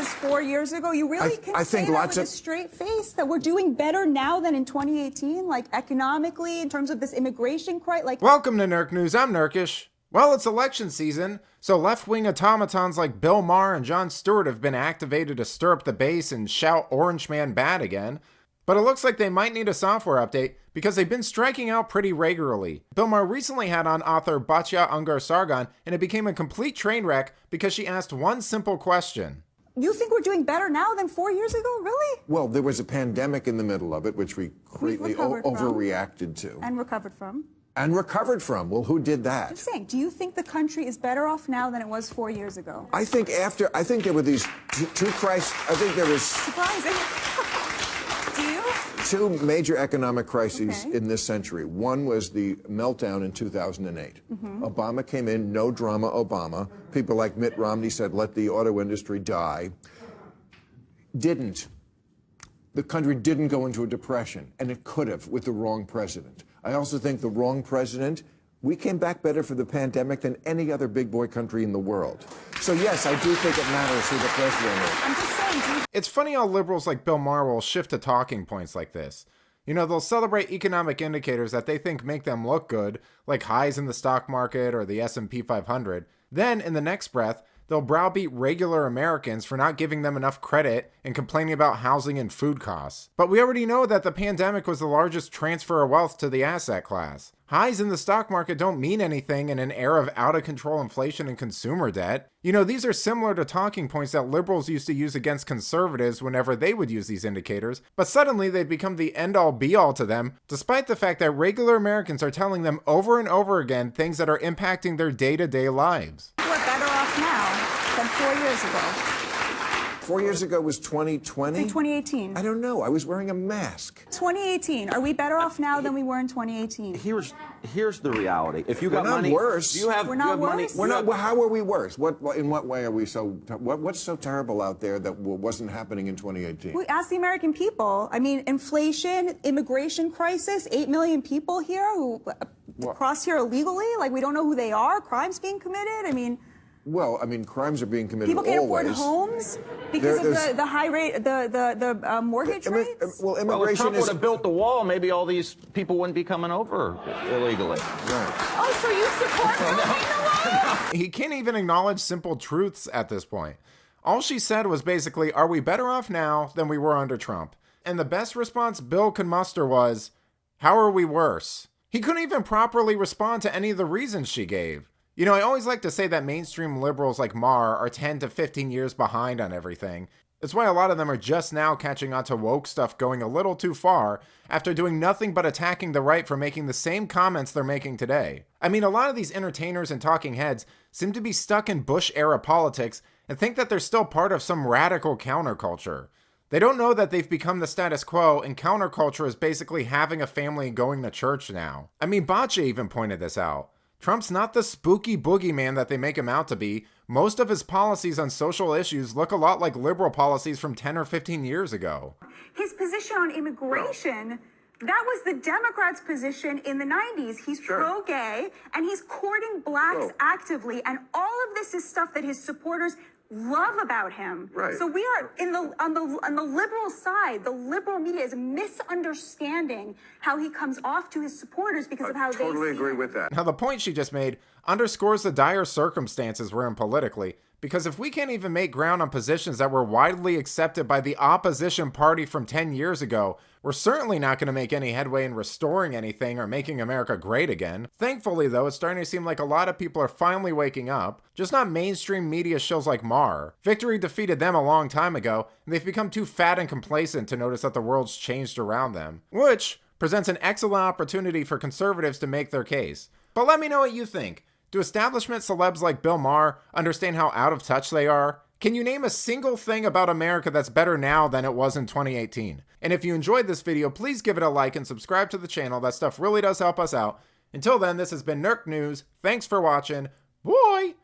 was 4 years ago? You really can say that with a straight face, that we're doing better now than in 2018, like economically, in terms of this immigration crisis? Like, welcome to Nerk News. I'm Nerkish. Well, it's election season, so left-wing automatons like Bill Maher and Jon Stewart have been activated to stir up the base and shout Orange Man bad again. But it looks like they might need a software update because they've been striking out pretty regularly. Bill Maher recently had on author Batya Ungar-Sargon, and it became a complete train wreck because she asked one simple question. You think we're doing better now than 4 years ago? Really? Well, there was a pandemic in the middle of it, which we greatly overreacted to. And recovered from. And recovered from. Well, who did that? Just saying, do you think the country is better off now than it was 4 years ago? I think there were these two crises. I think there was... Surprising. Do you? Two major economic crises in this century. One was the meltdown in 2008. Obama came in, no drama Obama. People like Mitt Romney said, let the auto industry die. Didn't. The country didn't go into a depression, and it could have with the wrong president. I also think the wrong president, we came back better for the pandemic than any other big boy country in the world. So yes, I do think it matters who the president is. I'm just saying. It's funny how liberals like Bill Maher will shift to talking points like this. You know, they'll celebrate economic indicators that they think make them look good, like highs in the stock market or the S&P 500. Then, in the next breath, they'll browbeat regular Americans for not giving them enough credit and complaining about housing and food costs. But we already know that the pandemic was the largest transfer of wealth to the asset class. Highs in the stock market don't mean anything in an era of out-of-control inflation and consumer debt. You know, these are similar to talking points that liberals used to use against conservatives whenever they would use these indicators, but suddenly they've become the end-all be-all to them, despite the fact that regular Americans are telling them over and over again things that are impacting their day-to-day lives. We're better off now than 4 years ago. 4 years ago was 2020? Say 2018. I don't know. I was wearing a mask. 2018. Are we better off now than we were in 2018? Here's the reality. If you got money, worse. We're not worse. We're not. How are we worse? In what way are we so? What's so terrible out there that wasn't happening in 2018? We ask the American people. I mean, inflation, immigration crisis, 8 million people here who cross here illegally. Like, we don't know who they are. Crimes being committed. I mean. Well, I mean, crimes are being committed. People can't always. afford homes because of the high rate, the mortgage rates. Well, immigration if Trump would have built the wall, maybe all these people wouldn't be coming over illegally. Right. Oh, so you support building the wall? He can't even acknowledge simple truths at this point. All she said was basically, are we better off now than we were under Trump? And the best response Bill could muster was, how are we worse? He couldn't even properly respond to any of the reasons she gave. You know, I always like to say that mainstream liberals like Maher are 10 to 15 years behind on everything. That's why a lot of them are just now catching on to woke stuff going a little too far after doing nothing but attacking the right for making the same comments they're making today. I mean, a lot of these entertainers and talking heads seem to be stuck in Bush-era politics and think that they're still part of some radical counterculture. They don't know that they've become the status quo, and counterculture is basically having a family and going to church now. I mean, Batya even pointed this out. Trump's not the spooky boogeyman that they make him out to be. Most of his policies on social issues look a lot like liberal policies from 10 or 15 years ago. His position on immigration, that was the Democrats' position in the 90s. He's pro-gay, and he's courting blacks actively, and all of this is stuff that his supporters love about him. Right. So we are on the liberal side. The liberal media is misunderstanding how he comes off to his supporters because of how they totally see agree him. with that. Now, the point she just made underscores the dire circumstances we're in politically, because if we can't even make ground on positions that were widely accepted by the opposition party from 10 years ago, we're certainly not going to make any headway in restoring anything or making America great again. Thankfully, though, it's starting to seem like a lot of people are finally waking up, just not mainstream media shows like Maher. Victory defeated them a long time ago, and they've become too fat and complacent to notice that the world's changed around them, which presents an excellent opportunity for conservatives to make their case. But let me know what you think. Do establishment celebs like Bill Maher understand how out of touch they are? Can you name a single thing about America that's better now than it was in 2018? And if you enjoyed this video, please give it a like and subscribe to the channel. That stuff really does help us out. Until then, this has been Nerk News. Thanks for watching. Bye!